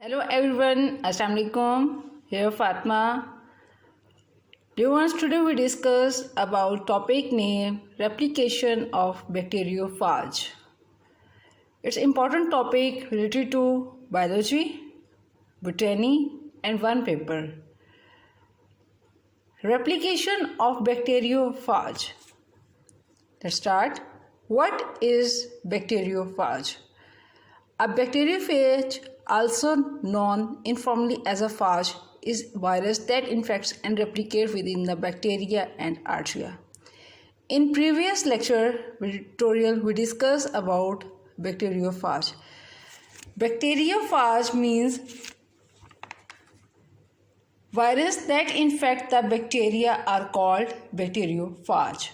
Hello everyone, Assalamu alaikum. Here Fatma. Viewers, today we discuss about topic name replication of bacteriophage. It's important topic related to biology, botany and one paper. Replication of bacteriophage. Let's start. What is bacteriophage? A bacteriophage, also known informally as a phage, is virus that infects and replicates within the bacteria and archaea. In previous lecture tutorial, we discussed about bacteriophage. Bacteriophage means virus that infect the bacteria are called bacteriophage.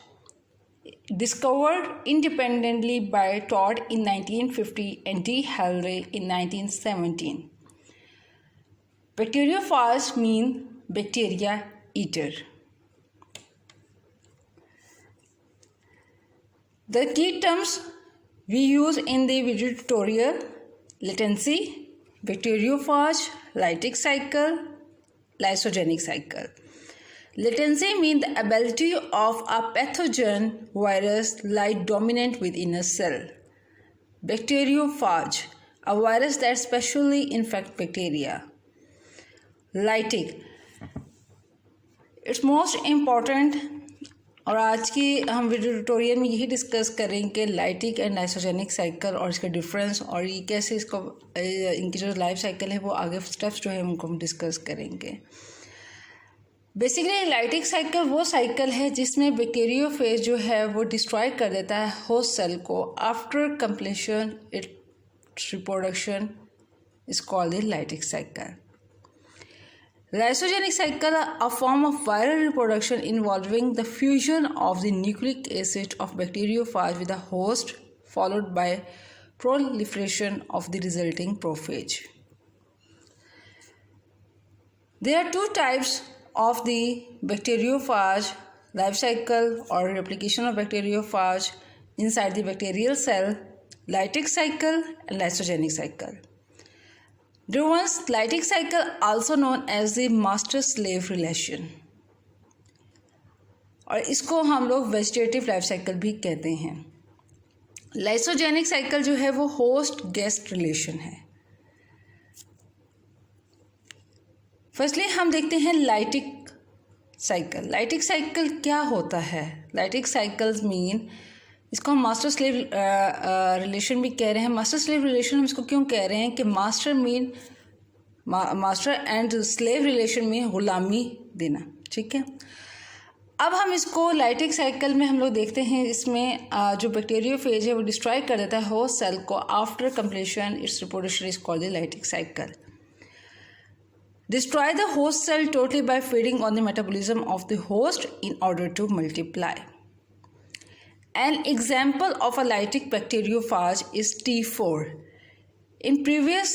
Discovered independently by Todd in 1950 and D. Haley in 1917. Bacteriophage means bacteria eater. The key terms we use in the video tutorial: latency, bacteriophage, lytic cycle, lysogenic cycle. Latency means the ability of a pathogen virus lie dominant within a cell. Bacteriophage, a virus that specially infects bacteria. Lytic, it's most important और आज की हम video tutorial में यही discuss करेंगे lytic and lysogenic cycle और इसका difference और ये कैसे इसको इनकी जो लाइफ साइकिल है वो आगे स्टेप्स जो है उनको हम डिस्कस करेंगे. बेसिकली लाइटिक साइकिल वो साइकिल है जिसमें बैक्टीरियोफेज जो है वो डिस्ट्रॉय कर देता है होस्ट सेल को after completion its reproduction is called the lytic cycle. Lysogenic cycle, a form of viral reproduction involving the fusion of the nucleic acid of bacteriophage with the host, followed by proliferation of the resulting prophage. There are two types of the bacteriophage life cycle or replication of bacteriophage inside the bacterial cell: lytic cycle and lysogenic cycle. Druvan's lytic cycle, also known as the master-slave relation, और इसको हम लोग vegetative life cycle भी कहते हैं. Lysogenic cycle जो है वो होस्ट गेस्ट रिलेशन है. फर्स्टली हम देखते हैं लाइटिक साइकिल. लाइटिक साइकिल क्या होता है? लाइटिक साइकिल्स मीन, इसको हम मास्टर स्लेव रिलेशन भी कह रहे हैं. मास्टर स्लेव रिलेशन हम इसको क्यों कह रहे हैं कि master mean master and slave relation में गुलामी देना. ठीक है, अब हम इसको लाइटिक साइकिल में हम लोग देखते हैं. इसमें जो बैक्टीरियोफेज है वो डिस्ट्रॉय कर देता है होस्ट सेल को after completion its reproduction is called the lytic cycle. Destroy the host cell totally by feeding on the metabolism of the host in order to multiply. An example of a lytic bacteriophage is T4. In previous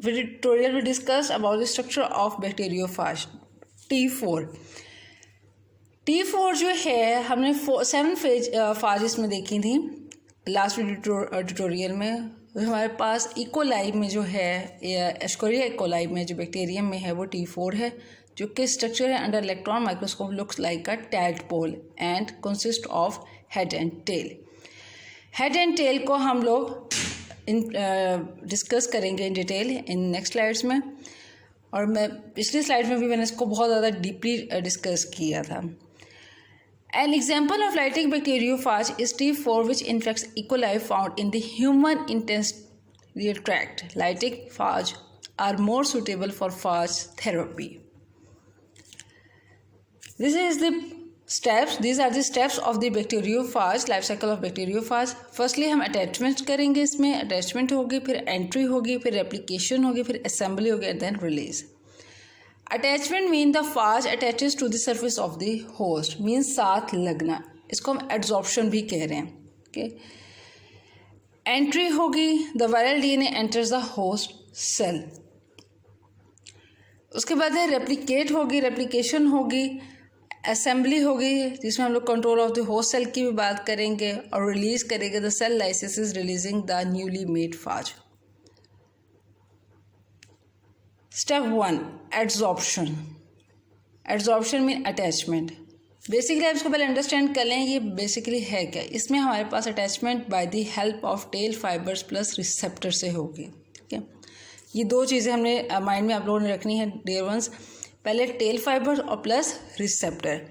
video tutorial we discussed about the structure of bacteriophage. T4 जो है हमने 7 phages में देखी थी last video tutorial में. हमारे पास E coli में जो है एस्कोरिया इकोलाई में जो बैक्टीरियम में है वो T4 है, जो कि स्ट्रक्चर है under electron microscope looks like a tadpole and consist of head and tail. Head and tail को हम लोग डिस्कस करेंगे in detail in next slides में, और मैं पिछली स्लाइड में भी मैंने इसको बहुत ज़्यादा डीपली डिस्कस किया था. An example of lytic bacteriophage is T4, which infects E. coli found in the human intestinal tract. Lytic phage are more suitable for phage therapy. These are the steps of the bacteriophage, life cycle of bacteriophage. Firstly हम attachment करेंगे. इसमें attachment होगी, फिर entry होगी, फिर replication होगी, फिर assembly होगी and then release. Attachment mean the phage attaches to the surface of the host, means साथ लगना. इसको हम adsorption भी कह रहे हैं. Okay. Entry होगी, the viral DNA enters the host cell. उसके बाद है replicate होगी, replication होगी, assembly होगी जिसमें हम लोग control of the host cell की भी बात करेंगे, और release करेंगे the cell lysis is releasing the newly made phage. Step 1 adsorption. Adsorption mean attachment. Basically आप इसको पहले अंडरस्टैंड कर लें ये बेसिकली है क्या। इसमें हमारे पास attachment by the help of tail fibres plus receptor से होगी। ठीक है, ये दो चीज़ें हमने माइंड में आप लोगों ने रखनी है डियर वंस, पहले टेल फाइबर और प्लस रिसेप्टर।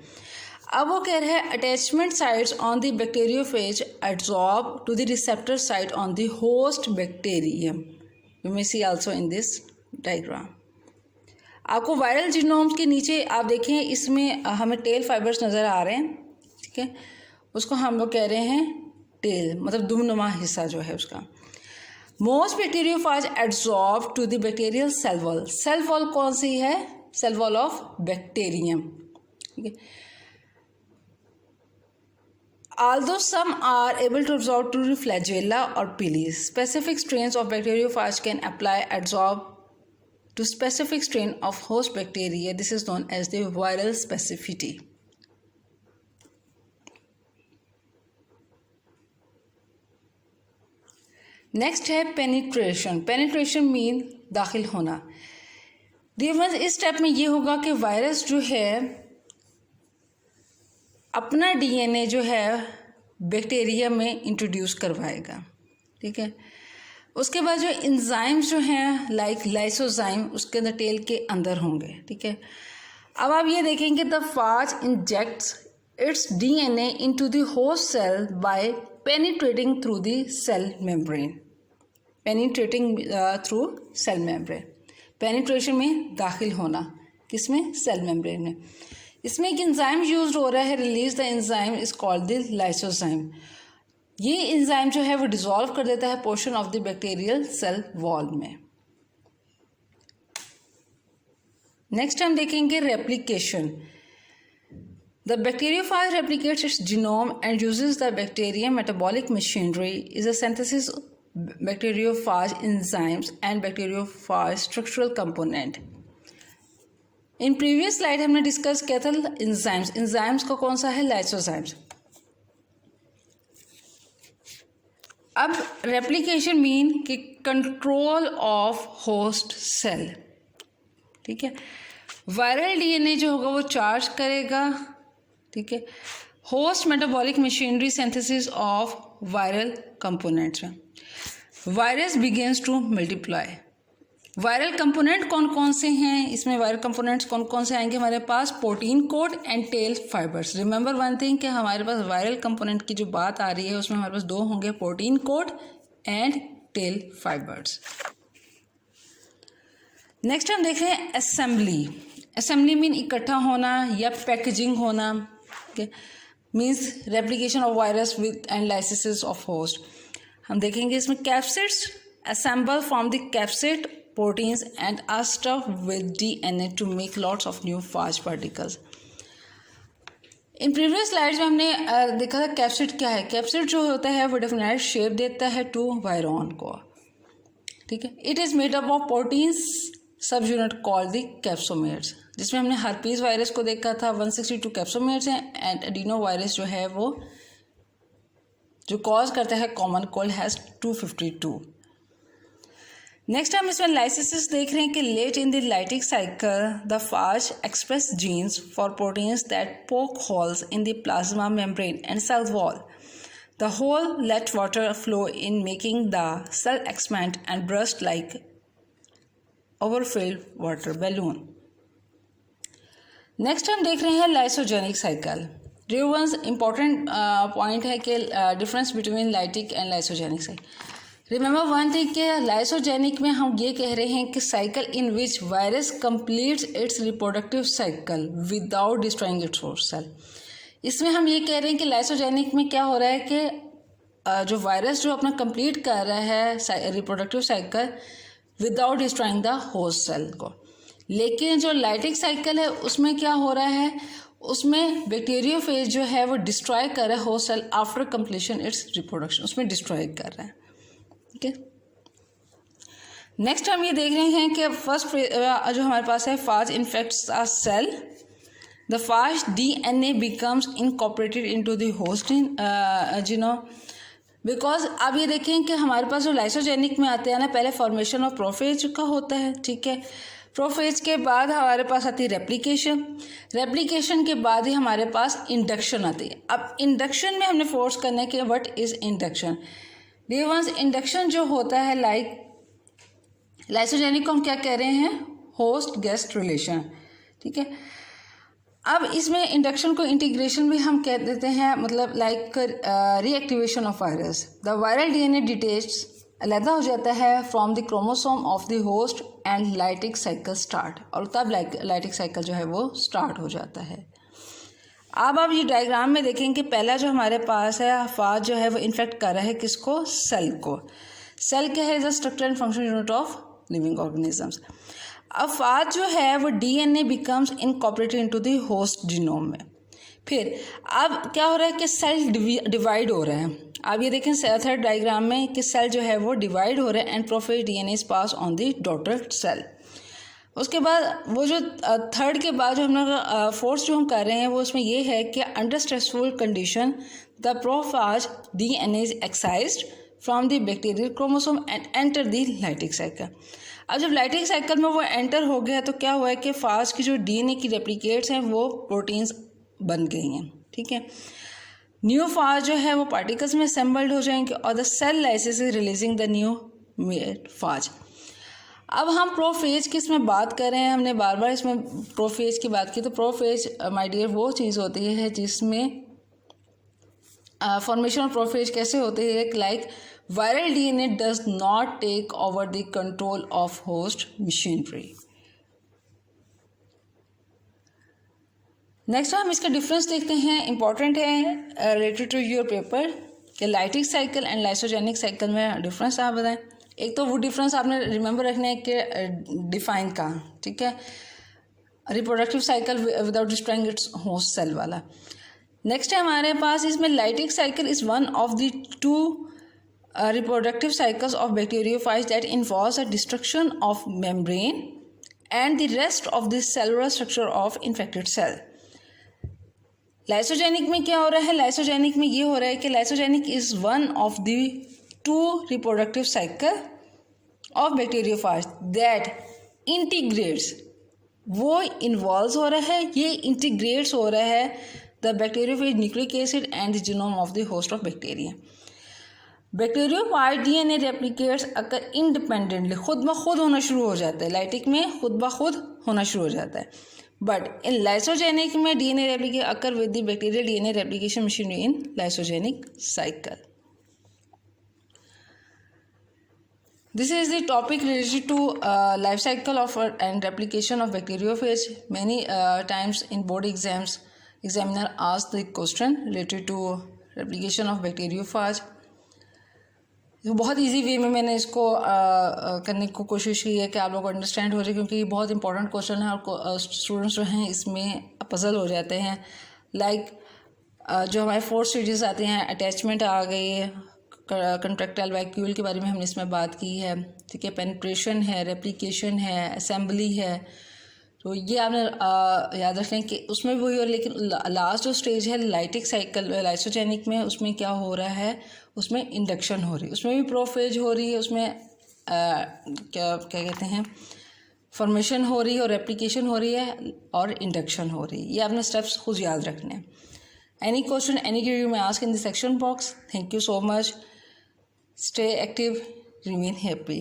अब वो कह रहे हैं attachment sites on the bacteriophage adsorb to the receptor site on the host bacterium. You may see also in this diagram. आपको वायरल जीनोम्स के नीचे आप देखें इसमें हमें टेल फाइबर्स नज़र आ रहे हैं। ठीक है, उसको हम लोग कह रहे हैं टेल, मतलब दुमनुमा हिस्सा जो है उसका। Most bacteriophage adsorb to the bacterial cell wall. Cell wall कौन सी है? Cell wall of bacterium. ठीक है, although some are able to absorb to the flagella or pili, specific strains of bacteriophage can adsorb to specific strain of host bacteria. This is known as the viral specificity. Next है penetration. Penetration mean दाखिल होना। इस step में ये होगा कि virus जो है अपना डीएनए जो है बैक्टीरिया में इंट्रोड्यूस करवाएगा। ठीक है, उसके बाद जो एंजाइम्स जो हैं लाइक लाइसोजाइम उसके अंदर टेल के अंदर होंगे। ठीक है, अब आप ये देखेंगे the phage injects its DNA into the host cell by penetrating through the cell membrane. Penetrating through cell membrane, penetration में दाखिल होना, किसमें? सेल मेम्ब्रेन में। इसमें एक एंजाइम यूज हो रहा है, release the enzyme is called the lysozyme. ये एंजाइम जो है वो डिसॉल्व कर देता है portion of the bacterial cell wall में। नेक्स्ट हम देखेंगे replication. The bacteriophage replicates its genome and uses the bacterium metabolic machinery is a synthesis bacteriophage enzymes and bacteriophage structural component. In previous slide हमने discuss किया था enzymes. Enzymes का कौन सा है? लाइसोजाइम्स। अब रेप्लिकेशन मीन कि कंट्रोल ऑफ होस्ट सेल। ठीक है, वायरल डीएनए जो होगा वो चार्ज करेगा। ठीक है, host metabolic machinery synthesis of viral components में virus begins to multiply. Viral component कौन कौन से हैं इसमें? वायरल कंपोनेंट्स कौन कौन से आएंगे हमारे पास? Protein code and tail fibres. Remember one thing कि हमारे पास वायरल कंपोनेंट की जो बात आ रही है उसमें हमारे पास दो होंगे, protein code and tail fibres. Next हम देख रहे हैं असेंबली। असेंबली मीन इकट्ठा होना या पैकेजिंग होना। Means replication of virus with and lysis of host. हम देखेंगे इसमें कैप्सिड्स assemble from the capsid proteins and are stuffed with DNA to make lots of new phage particles. In previous slides में हमने देखा था कैप्सिड क्या है। कैप्सिड जो होता है वो डेफिनेट शेप देता है टू वायरॉन को। ठीक है, it is made up of proteins subunit called the capsomeres, जिसमें हमने हर्पीज वायरस को देखा था 162 कैप्सोमेट्स हैं एंड एडिनो वायरस जो है वो जो कॉज करता है कॉमन कोल्ड हैज़ 252। नेक्स्ट हम इसमें लाइसिस देख रहे हैं कि late in the lytic cycle the phage express genes for proteins that poke holes in the plasma membrane and cell wall. The hole let water flow in making the cell expand and burst like overfilled water balloon. Next हम देख रहे हैं lysogenic cycle. Reverse important point है कि difference between lytic and lysogenic cycle. Remember one thing कि lysogenic में हम ये कह रहे हैं कि cycle in which virus completes its reproductive cycle without destroying its host cell. इसमें हम ये कह रहे हैं कि लाइसोजेनिक में क्या हो रहा है कि जो वायरस जो अपना कंप्लीट कर रहा है reproductive cycle without destroying the host cell को। लेकिन जो लाइटिक साइकिल है उसमें क्या हो रहा है, उसमें बैक्टीरियोफेज जो है वो डिस्ट्रॉय कर रहा है host cell after completion its reproduction, उसमें डिस्ट्रॉय कर रहा है। ठीक है, नेक्स्ट हम ये देख रहे हैं कि फर्स्ट जो हमारे पास है phage infects a cell, the phage DNA becomes incorporated into the host genome. Because अब ये देखें कि हमारे पास जो लाइसोजेनिक में आते हैं ना, पहले फॉर्मेशन ऑफ प्रोफेज का होता है। ठीक है, प्रोफेज के बाद हमारे पास आती है रेप्लिकेशन। रेप्लिकेशन के बाद ही हमारे पास इंडक्शन आती है। अब इंडक्शन में हमने फोर्स करना है कि what is induction. Dear ones, induction जो होता है लाइक लाइसोजेनिक को हम क्या कह रहे हैं, होस्ट गेस्ट रिलेशन, ठीक है। अब इसमें इंडक्शन को इंटीग्रेशन भी हम कह देते हैं, मतलब like reactivation of virus. The viral DNA detach अलहदा हो जाता है from the chromosome of the host and lytic cycle start, और तब लाइटिक साइकिल जो है वो स्टार्ट हो जाता है। अब आप ये डायग्राम में देखेंगे पहला जो हमारे पास है फाज जो है वो इन्फेक्ट कर रहा है किसको, सेल को। सेल क्या है, is the structure and function unit of living organisms. अब फाज जो है वो DNA becomes incorporated into the host genome में। फिर अब क्या हो रहा है कि सेल डिवाइड हो रहा है। आप ये देखें थर्ड डायग्राम में कि सेल जो है वो डिवाइड हो रहा है and prophage DNA is pass on the daughter cell. उसके बाद वो जो थर्ड के बाद जो हम लोग फोर्स जो हम कर रहे हैं वो उसमें ये है कि under stressful condition the prophage DNA is excised from the bacterial chromosome and enter the lytic cycle. अब जब लाइटिक साइकिल में वो एंटर हो गया तो क्या हुआ है कि फाज की जो डीएनए की रेप्लिकेट्स हैं वो प्रोटीन्स बन गई हैं, ठीक है। न्यू फाज जो है वो पार्टिकल्स में असेंबल्ड हो जाएंगे और the cell lysis is releasing the new made phage. अब हम प्रोफेज की इसमें बात कर रहे हैं, हमने बार बार इसमें प्रोफेज की बात की। तो प्रोफेज माय डियर वो चीज़ होती है जिसमें फॉर्मेशन ऑफ प्रोफेज कैसे होती है, like viral DNA does not take over the control of host machinery. Next हम इसका डिफरेंस देखते हैं, इंपॉर्टेंट है रिलेटेड टू योर पेपर कि lytic cycle and lysogenic cycle में डिफरेंस आप बताएं। एक तो वो डिफरेंस आपने रिमेंबर रखना है कि डिफाइन का, ठीक है, reproductive cycle without destroying its host cell वाला। नेक्स्ट है हमारे पास इसमें lytic cycle is one of the two reproductive cycles of bacteriophages that involves the destruction of membrane and the rest of the cellular structure of infected cell. Lysogenic में क्या हो रहा है, लाइसोजेनिक में ये हो रहा है कि lysogenic is one of the two reproductive cycle of bacteriophage that integrates, वो इन्वॉल्व हो रहा है, ये इंटीग्रेट्स हो रहा है the bacteriophage nucleic acid and the genome of the host of bacteria. Bacteriophage DNA replicates अगर इंडिपेंडेंटली, खुद ब खुद होना शुरू हो जाता है, लाइटिक में खुद ब खुद होना शुरू हो जाता है, बट इन लाइसोजेनिक में DNA replicate occur with the bacterial DNA replication machinery in lysogenic cycle. This is the topic related to life cycle of and replication of bacteriophage. Many times in board exams, examiner asks the question related to replication of bacteriophage. तो बहुत easy way में मैंने इसको करने की कोशिश की है कि आप लोग को अंडरस्टैंड हो जाए, क्योंकि ये बहुत इंपॉर्टेंट क्वेश्चन है और स्टूडेंट्स जो हैं इसमें पजल हो जाते हैं। लाइक जो हमारे 4 स्टेजेस आते हैं, अटैचमेंट आ गई है, कंट्रैक्टाइल वैक्यूल के बारे में हमने इसमें बात की है, ठीक है, पेनिट्रेशन है, रेप्लिकेशन है, असेंबली है। तो ये आपने याद रखें कि उसमें वही हो, लेकिन लास्ट जो स्टेज है लाइटिक साइकिल लाइसोजेनिक में, उसमें क्या हो रहा है, उसमें इंडक्शन हो रही है, उसमें भी प्रोफेज हो रही है, उसमें क्या कहते हैं, फॉर्मेशन हो रही है और रेप्लिकेशन हो रही है और इंडक्शन हो रही है। ये आपने स्टेप्स खुद याद रखने हैं। Any question, any query you may ask in the section box. Thank you so much. Stay active, remain happy.